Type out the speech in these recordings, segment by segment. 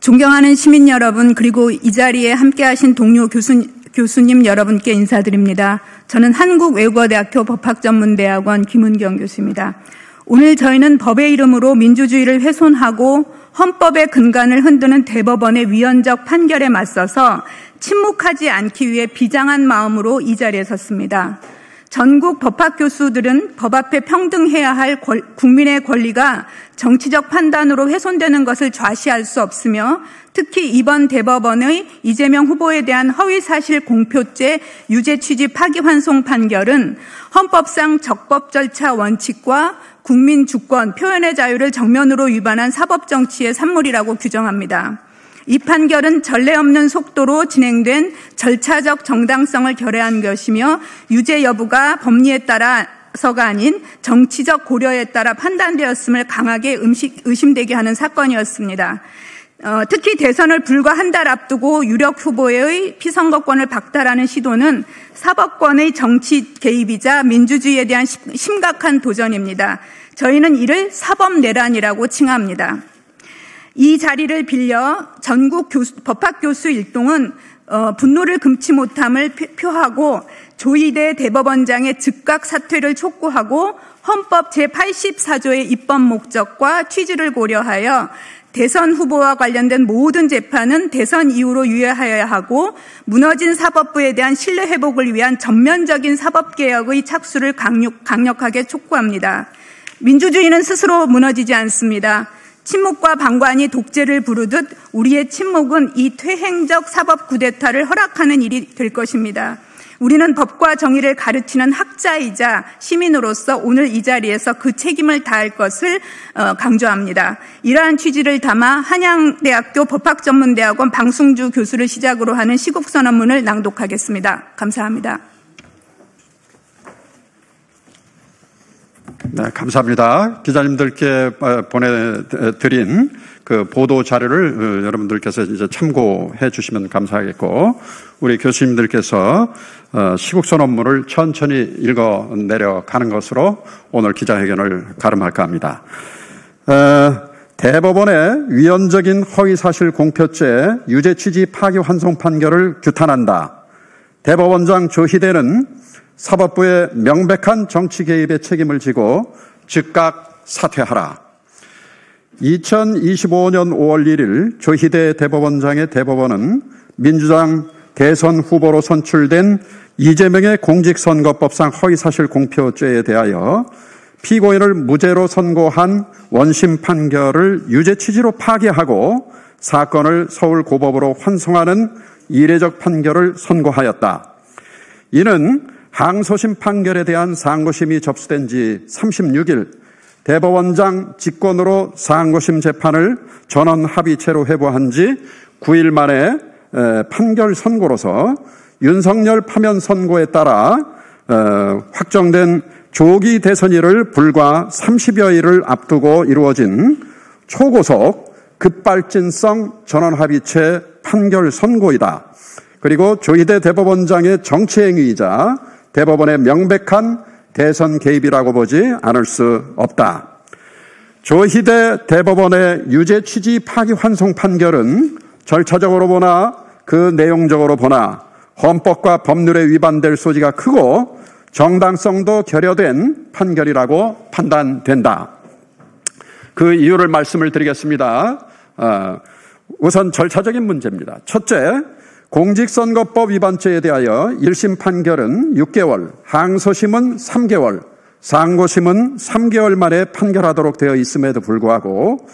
존경하는 시민 여러분, 그리고 이 자리에 함께하신 동료 교수님 여러분께 인사드립니다. 저는 한국외국어대학교 법학전문대학원 김은경 교수입니다. 오늘 저희는 법의 이름으로 민주주의를 훼손하고 헌법의 근간을 흔드는 대법원의 위헌적 판결에 맞서서 침묵하지 않기 위해 비장한 마음으로 이 자리에 섰습니다. 전국 법학 교수들은 법 앞에 평등해야 할 국민의 권리가 정치적 판단으로 훼손되는 것을 좌시할 수 없으며, 특히 이번 대법원의 이재명 후보에 대한 허위사실 공표죄 유죄 취지 파기환송 판결은 헌법상 적법 절차 원칙과 국민 주권, 표현의 자유를 정면으로 위반한 사법정치의 산물이라고 규정합니다. 이 판결은 전례 없는 속도로 진행된 절차적 정당성을 결여한 것이며, 유죄 여부가 법리에 따라서가 아닌 정치적 고려에 따라 판단되었음을 강하게 의심되게 하는 사건이었습니다. 특히 대선을 불과 한 달 앞두고 유력 후보의 피선거권을 박탈하는 시도는 사법권의 정치 개입이자 민주주의에 대한 심각한 도전입니다. 저희는 이를 사법내란이라고 칭합니다. 이 자리를 빌려 전국 법학교수 일동은 분노를 금치 못함을 표하고 조희대 대법원장의 즉각 사퇴를 촉구하고 헌법 제84조의 입법 목적과 취지를 고려하여 대선 후보와 관련된 모든 재판은 대선 이후로 유예하여야 하고, 무너진 사법부에 대한 신뢰 회복을 위한 전면적인 사법개혁의 착수를 강력하게 촉구합니다. 민주주의는 스스로 무너지지 않습니다. 침묵과 방관이 독재를 부르듯 우리의 침묵은 이 퇴행적 사법 쿠데타를 허락하는 일이 될 것입니다. 우리는 법과 정의를 가르치는 학자이자 시민으로서 오늘 이 자리에서 그 책임을 다할 것을 강조합니다. 이러한 취지를 담아 한양대학교 법학전문대학원 방승주 교수를 시작으로 하는 시국선언문을 낭독하겠습니다. 감사합니다. 네, 감사합니다. 기자님들께 보내드린 그 보도 자료를 여러분들께서 이제 참고해 주시면 감사하겠고, 우리 교수님들께서 시국선언문을 천천히 읽어 내려가는 것으로 오늘 기자회견을 가름할까 합니다. 대법원의 위헌적인 허위사실 공표죄 유죄 취지 파기환송 판결을 규탄한다. 대법원장 조희대는 사법부의 명백한 정치 개입의 책임을 지고 즉각 사퇴하라. 2025년 5월 1일 조희대 대법원장의 대법원은 민주당 대선 후보로 선출된 이재명의 공직선거법상 허위사실 공표죄에 대하여 피고인을 무죄로 선고한 원심 판결을 유죄 취지로 파기하고 사건을 서울고법으로 환송하는 이례적 판결을 선고하였다. 이는 항소심 판결에 대한 상고심이 접수된 지 36일 대법원장 직권으로 상고심 재판을 전원 합의체로 회부한 지 9일 만에 판결 선고로서 윤석열 파면 선고에 따라 확정된 조기 대선일을 불과 30여일을 앞두고 이루어진 초고속 급발진성 전원 합의체 판결 선고이다. 그리고 조희대 대법원장의 정치행위이자 대법원의 명백한 대선 개입이라고 보지 않을 수 없다. 조희대 대법원의 유죄 취지 파기환송 판결은 절차적으로 보나 그 내용적으로 보나 헌법과 법률에 위반될 소지가 크고 정당성도 결여된 판결이라고 판단된다. 그 이유를 말씀을 드리겠습니다. 우선 절차적인 문제입니다. 첫째, 공직선거법 위반죄에 대하여 1심 판결은 6개월, 항소심은 3개월, 상고심은 3개월 만에 판결하도록 되어 있음에도 불구하고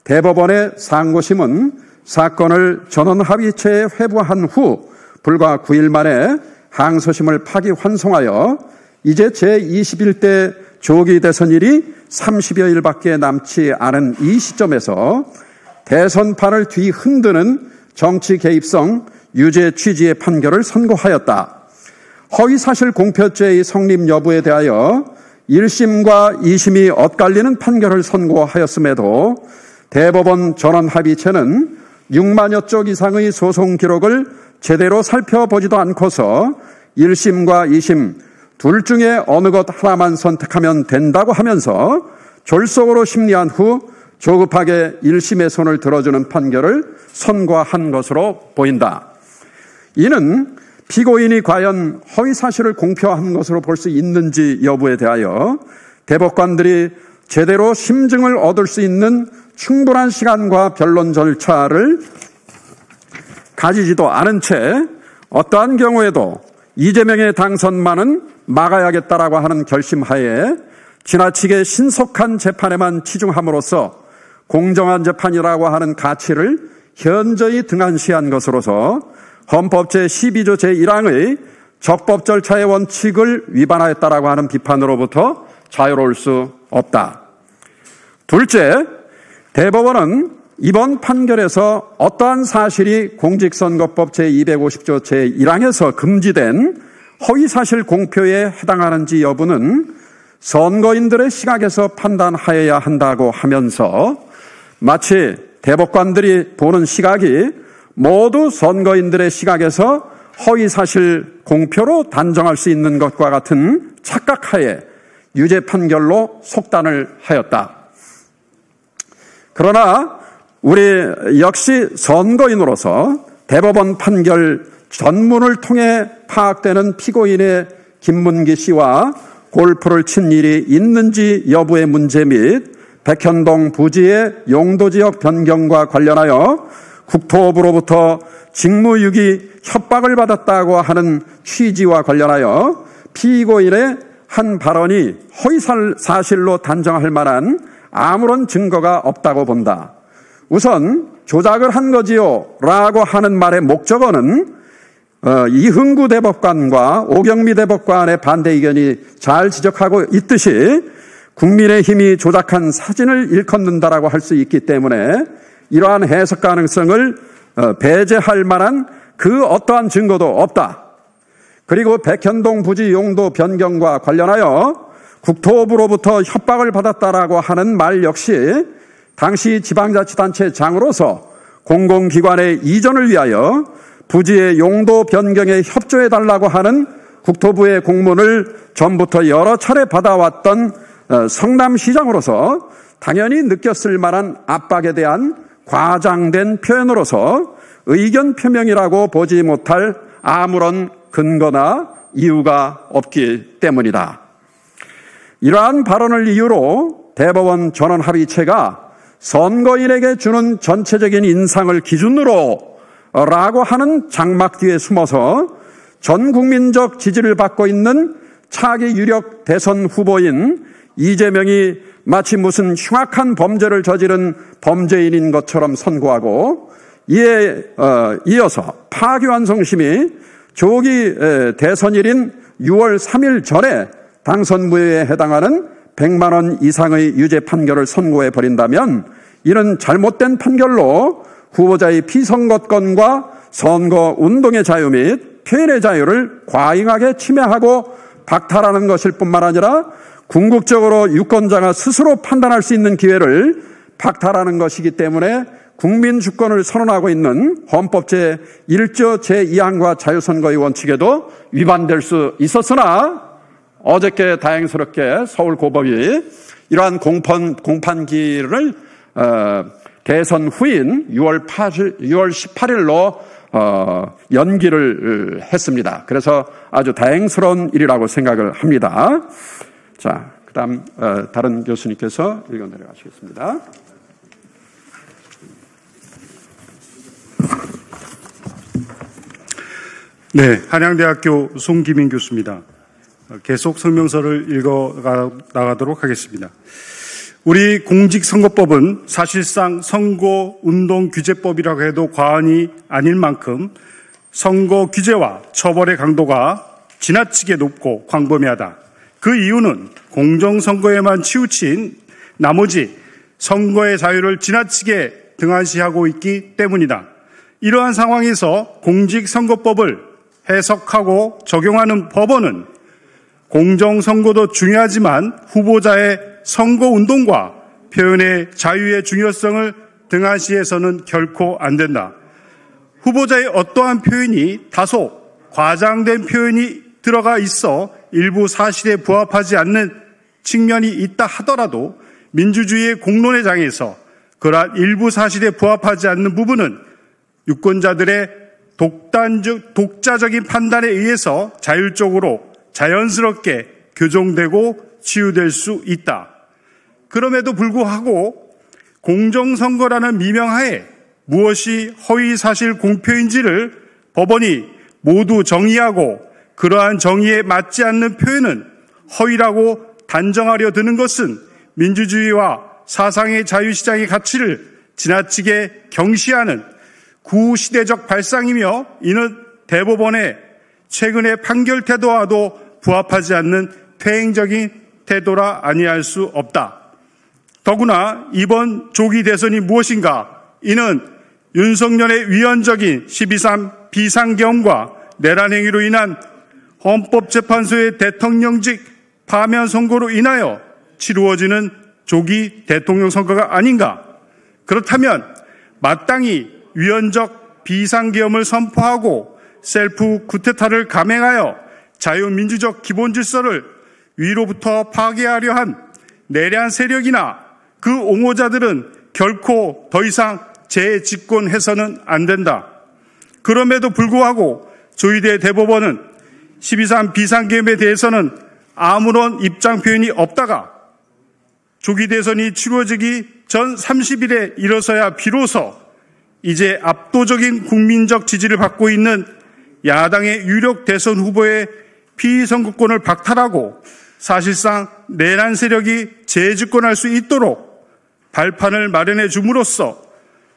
대법원의 상고심은 사건을 전원 합의체에 회부한 후 불과 9일 만에 항소심을 파기환송하여 이제 제21대 조기 대선일이 30여일밖에 남지 않은 이 시점에서 대선판을 뒤흔드는 정치 개입성 유죄 취지의 판결을 선고하였다. 허위사실 공표죄의 성립 여부에 대하여 1심과 2심이 엇갈리는 판결을 선고하였음에도 대법원 전원합의체는 6만여 쪽 이상의 소송 기록을 제대로 살펴보지도 않고서 1심과 2심 둘 중에 어느 것 하나만 선택하면 된다고 하면서 졸속으로 심리한 후 조급하게 1심의 손을 들어주는 판결을 선고한 것으로 보인다. 이는 피고인이 과연 허위사실을 공표한 것으로 볼 수 있는지 여부에 대하여 대법관들이 제대로 심증을 얻을 수 있는 충분한 시간과 변론 절차를 가지지도 않은 채 어떠한 경우에도 이재명의 당선만은 막아야겠다라고 하는 결심하에 지나치게 신속한 재판에만 치중함으로써 공정한 재판이라고 하는 가치를 현저히 등한시한 것으로서 헌법 제12조 제1항의 적법 절차의 원칙을 위반하였다라고 하는 비판으로부터 자유로울 수 없다. 둘째, 대법원은 이번 판결에서 어떠한 사실이 공직선거법 제250조 제1항에서 금지된 허위사실 공표에 해당하는지 여부는 선거인들의 시각에서 판단하여야 한다고 하면서 마치 대법관들이 보는 시각이 모두 선거인들의 시각에서 허위사실 공표로 단정할 수 있는 것과 같은 착각하에 유죄 판결로 속단을 하였다. 그러나 우리 역시 선거인으로서 대법원 판결 전문을 통해 파악되는 피고인의 김문기 씨와 골프를 친 일이 있는지 여부의 문제 및 백현동 부지의 용도지역 변경과 관련하여 국토부로부터 직무유기 협박을 받았다고 하는 취지와 관련하여 피고인의 한 발언이 허위사실로 단정할 만한 아무런 증거가 없다고 본다. 우선 조작을 한 거지요 라고 하는 말의 목적어는 이흥구 대법관과 오경미 대법관의 반대 의견이 잘 지적하고 있듯이 국민의힘이 조작한 사진을 일컫는다라고 할 수 있기 때문에 이러한 해석 가능성을 배제할 만한 그 어떠한 증거도 없다. 그리고 백현동 부지 용도 변경과 관련하여 국토부로부터 협박을 받았다라고 하는 말 역시 당시 지방자치단체장으로서 공공기관의 이전을 위하여 부지의 용도 변경에 협조해달라고 하는 국토부의 공문을 전부터 여러 차례 받아왔던 성남시장으로서 당연히 느꼈을 만한 압박에 대한 과장된 표현으로서 의견 표명이라고 보지 못할 아무런 근거나 이유가 없기 때문이다. 이러한 발언을 이유로 대법원 전원합의체가 선거인에게 주는 전체적인 인상을 기준으로 라고 하는 장막 뒤에 숨어서 전 국민적 지지를 받고 있는 차기 유력 대선 후보인 이재명이 마치 무슨 흉악한 범죄를 저지른 범죄인인 것처럼 선고하고 이에 이어서 파기환송심이 조기 대선일인 6월 3일 전에 당선 무효에 해당하는 100만 원 이상의 유죄 판결을 선고해 버린다면 이는 잘못된 판결로 후보자의 피선거권과 선거운동의 자유 및 표현의 자유를 과잉하게 침해하고 박탈하는 것일 뿐만 아니라 궁극적으로 유권자가 스스로 판단할 수 있는 기회를 박탈하는 것이기 때문에 국민 주권을 선언하고 있는 헌법 제1조 제2항과 자유선거의 원칙에도 위반될 수 있었으나 어저께 다행스럽게 서울고법이 이러한 공판기를 대선 후인 6월 18일로 연기를 했습니다. 그래서 아주 다행스러운 일이라고 생각을 합니다. 자, 그다음 다른 교수님께서 읽어 내려가시겠습니다. 네, 한양대학교 송기민 교수입니다. 계속 설명서를 읽어 나가도록 하겠습니다. 우리 공직선거법은 사실상 선거운동규제법이라고 해도 과언이 아닐 만큼 선거 규제와 처벌의 강도가 지나치게 높고 광범위하다. 그 이유는 공정선거에만 치우친 나머지 선거의 자유를 지나치게 등한시하고 있기 때문이다. 이러한 상황에서 공직선거법을 해석하고 적용하는 법원은 공정선거도 중요하지만 후보자의 선거운동과 표현의 자유의 중요성을 등한시해서는 결코 안 된다. 후보자의 어떠한 표현이 다소 과장된 표현이 들어가 있어 일부 사실에 부합하지 않는 측면이 있다 하더라도 민주주의의 공론의 장에서 그러한 일부 사실에 부합하지 않는 부분은 유권자들의 독자적인 판단에 의해서 자율적으로 자연스럽게 교정되고 치유될 수 있다. 그럼에도 불구하고 공정선거라는 미명하에 무엇이 허위사실 공표인지를 법원이 모두 정의하고 그러한 정의에 맞지 않는 표현은 허위라고 단정하려 드는 것은 민주주의와 사상의 자유시장의 가치를 지나치게 경시하는 구시대적 발상이며 이는 대법원의 최근의 판결 태도와도 부합하지 않는 퇴행적인 태도라 아니할 수 없다. 더구나 이번 조기 대선이 무엇인가? 이는 윤석열의 위헌적인 12.3 비상계엄과 내란 행위로 인한 헌법재판소의 대통령직 파면 선고로 인하여 치루어지는 조기 대통령 선거가 아닌가? 그렇다면 마땅히 위헌적 비상계엄을 선포하고 셀프 쿠데타를 감행하여 자유민주적 기본질서를 위로부터 파괴하려 한 내란 세력이나 그 옹호자들은 결코 더 이상 재집권해서는 안 된다. 그럼에도 불구하고 조희대 대법원은 12.3 비상계엄에 대해서는 아무런 입장 표현이 없다가 조기 대선이 치루어지기 전 30일에 이르러서야 비로소 이제 압도적인 국민적 지지를 받고 있는 야당의 유력 대선 후보의 피선거권을 박탈하고 사실상 내란 세력이 재집권할 수 있도록 발판을 마련해 줌으로써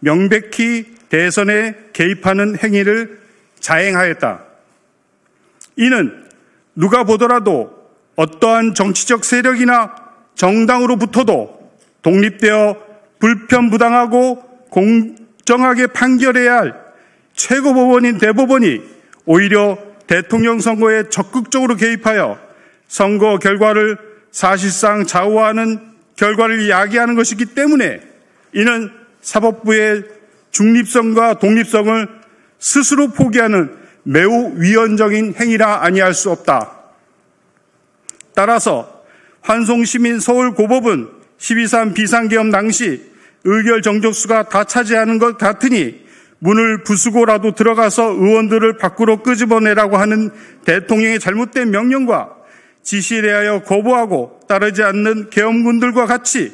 명백히 대선에 개입하는 행위를 자행하였다. 이는 누가 보더라도 어떠한 정치적 세력이나 정당으로부터도 독립되어 불편부당하고 공정하게 판결해야 할 최고법원인 대법원이 오히려 대통령 선거에 적극적으로 개입하여 선거 결과를 사실상 좌우하는 결과를 야기하는 것이기 때문에 이는 사법부의 중립성과 독립성을 스스로 포기하는 매우 위헌적인 행위라 아니할 수 없다. 따라서 환송시민 서울고법은 12.3 비상계엄 당시 의결 정족수가 다 차지하는 것 같으니 문을 부수고라도 들어가서 의원들을 밖으로 끄집어내라고 하는 대통령의 잘못된 명령과 지시에 대하여 거부하고 따르지 않는 계엄군들과 같이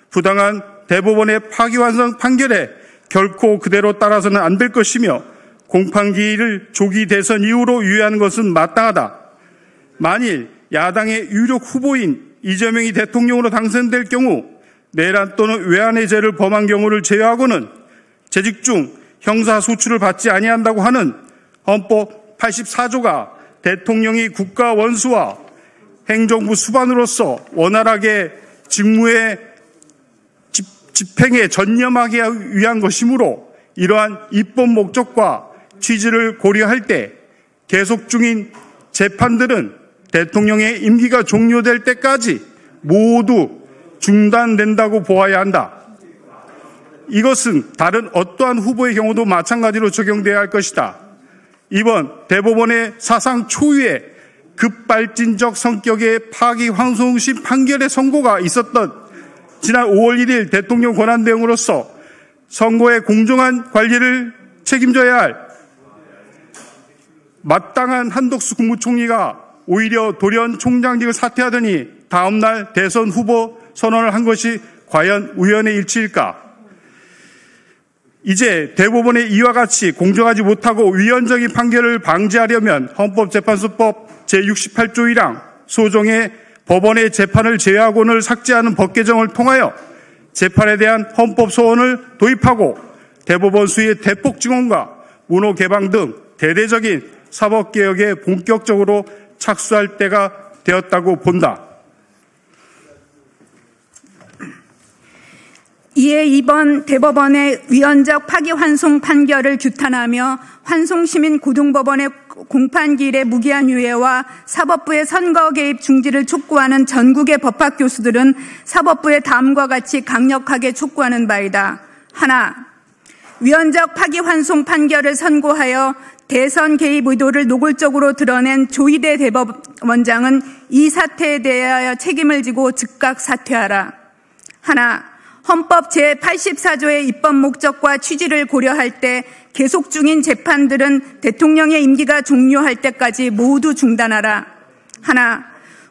부당한 대법원의 파기환송 판결에 결코 그대로 따라서는 안 될 것이며 공판기일을 조기 대선 이후로 유예하는 것은 마땅하다. 만일 야당의 유력 후보인 이재명이 대통령으로 당선될 경우 내란 또는 외환의 죄를 범한 경우를 제외하고는 재직 중 형사소출을 받지 아니한다고 하는 헌법 84조가 대통령이 국가 원수와 행정부 수반으로서 원활하게 직무의 집행에 전념하기 위한 것이므로 이러한 입법 목적과 취지를 고려할 때 계속 중인 재판들은 대통령의 임기가 종료될 때까지 모두 중단된다고 보아야 한다. 이것은 다른 어떠한 후보의 경우도 마찬가지로 적용돼야 할 것이다. 이번 대법원의 사상 초유의 급발진적 성격의 파기환송심 판결의 선고가 있었던 지난 5월 1일 대통령 권한대행으로서 선거의 공정한 관리를 책임져야 할 마땅한 한덕수 국무총리가 오히려 돌연 총장직을 사퇴하더니 다음날 대선 후보 선언을 한 것이 과연 우연의 일치일까? 이제 대법원의 이와 같이 공정하지 못하고 위헌적인 판결을 방지하려면 헌법재판소법 제68조 1항 소정의 법원의 재판을 제외하고는 삭제하는 법 개정을 통하여 재판에 대한 헌법 소원을 도입하고 대법원 수의 대폭 증원과 문호 개방 등 대대적인 사법개혁에 본격적으로 착수할 때가 되었다고 본다. 이에 이번 대법원의 위헌적 파기환송 판결을 규탄하며 환송시민 고등법원의 공판기일의 무기한 유예와 사법부의 선거 개입 중지를 촉구하는 전국의 법학 교수들은 사법부의 다음과 같이 강력하게 촉구하는 바이다. 하나, 위헌적 파기환송 판결을 선고하여 대선 개입 의도를 노골적으로 드러낸 조희대 대법원장은 이 사태에 대하여 책임을 지고 즉각 사퇴하라. 하나, 헌법 제84조의 입법 목적과 취지를 고려할 때 계속 중인 재판들은 대통령의 임기가 종료할 때까지 모두 중단하라. 하나,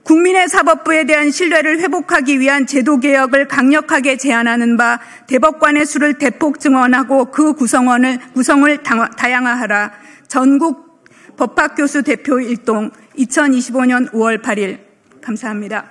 국민의 사법부에 대한 신뢰를 회복하기 위한 제도개혁을 강력하게 제안하는 바 대법관의 수를 대폭 증원하고 그 구성을 다양화하라. 전국 법학교수 대표 일동 2025년 5월 8일. 감사합니다.